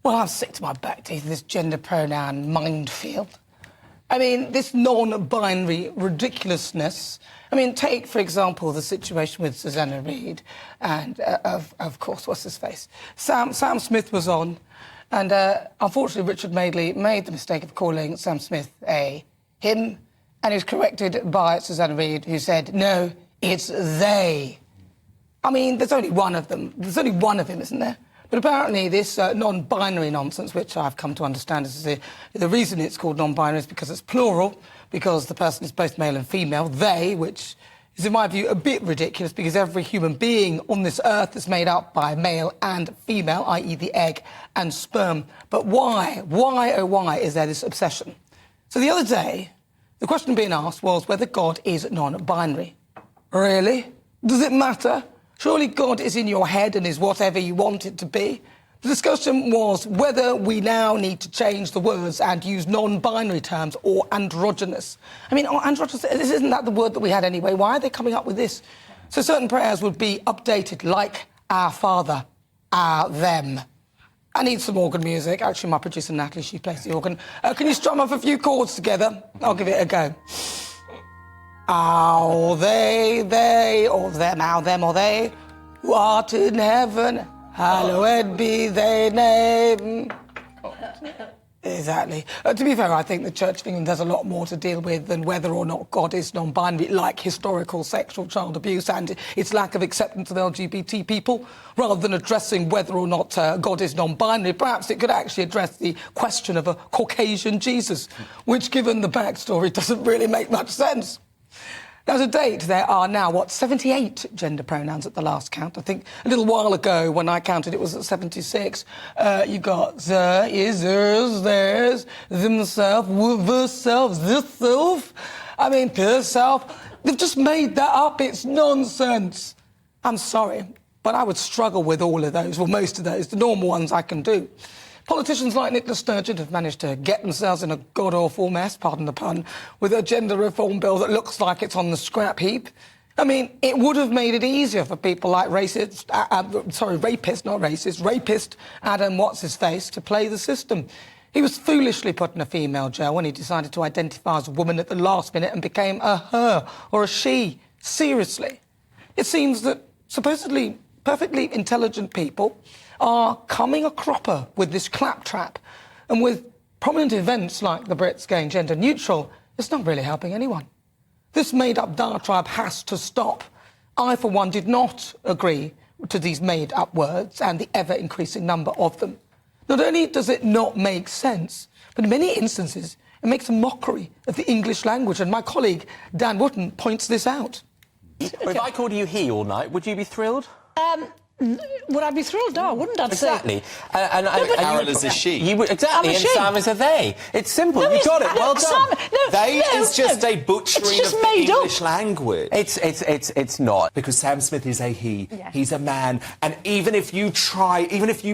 Well, I'm sick to my back teeth of this gender pronoun minefield. I mean, this non-binary ridiculousness. I mean, take, for example, the situation with Susanna Reid and, of course, what's his face? Sam Smith was on, and unfortunately Richard Madeley made the mistake of calling Sam Smith a him, and he was corrected by Susanna Reid, who said, no, it's they. I mean, there's only one of them. There's only one of him, isn't there? But apparently this non-binary nonsense, which I've come to understand is the reason it's called non-binary is because it's plural, because the person is both male and female, they, which is, in my view, a bit ridiculous because every human being on this earth is made up by male and female, i.e. the egg and sperm. But why, oh why, is there this obsession? So the other day, the question being asked was whether God is non-binary. Really? Does it matter? Surely God is in your head and is whatever you want it to be. The discussion was whether we now need to change the words and use non-binary terms or androgynous. I mean, androgynous, isn't that the word that we had anyway? Why are they coming up with this? So certain prayers would be updated, like Our Father, Our Them. I need some organ music. Actually, my producer, Natalie, she plays the organ. Can you strum off a few chords together? I'll give it a go. Ow, they, or them, or they, who art in heaven, hallowed be thy name. Exactly. To be fair, I think the Church of England has a lot more to deal with than whether or not God is non-binary, like historical sexual child abuse and its lack of acceptance of LGBT people. Rather than addressing whether or not God is non-binary, perhaps it could actually address the question of a Caucasian Jesus, which, given the backstory, doesn't really make much sense. Now, to date, there are now, 78 gender pronouns at the last count. I think a little while ago, when I counted, it was at 76. You got the, is, hers, theirs, themselves, themselves, this self. I mean, herself. They've just made that up. It's nonsense. I'm sorry, but I would struggle with all of those, or most of those. The normal ones I can do. Politicians like Nicola Sturgeon have managed to get themselves in a god-awful mess, pardon the pun, with a gender reform bill that looks like it's on the scrap heap. I mean, it would have made it easier for people like rapist Adam What's-His-Face to play the system. He was foolishly put in a female jail when he decided to identify as a woman at the last minute and became a her or a she. Seriously. It seems that supposedly perfectly intelligent people are coming a cropper with this claptrap, and with prominent events like the Brits going gender neutral, it's not really helping anyone. This made-up diatribe has to stop. I, for one, did not agree to these made-up words and the ever-increasing number of them. Not only does it not make sense, but in many instances it makes a mockery of the English language, and my colleague Dan Wootton points this out. Well, if I called you he all night, would you be thrilled? Would I be thrilled? No, I wouldn't. I'd exactly. say... Carol is a she. You would, exactly, and Sam is a they. It's simple. No, You got it. Well done. Sam, no, They no, is just a butchering of the English language. It's not. Because Sam Smith is a he. Yeah. He's a man. And even if you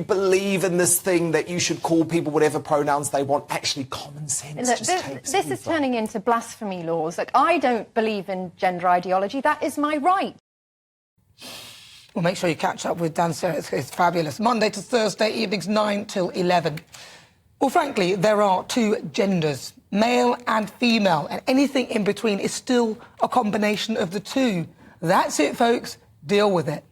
believe in this thing that you should call people whatever pronouns they want, actually common sense Look, just takes this is turning into blasphemy laws. Like, I don't believe in gender ideology. That is my right. Well, make sure you catch up with Dan Sarah. It's fabulous. Monday to Thursday evenings 9 till 11. Well, frankly, there are two genders, male and female, and anything in between is still a combination of the two. That's it, folks. Deal with it.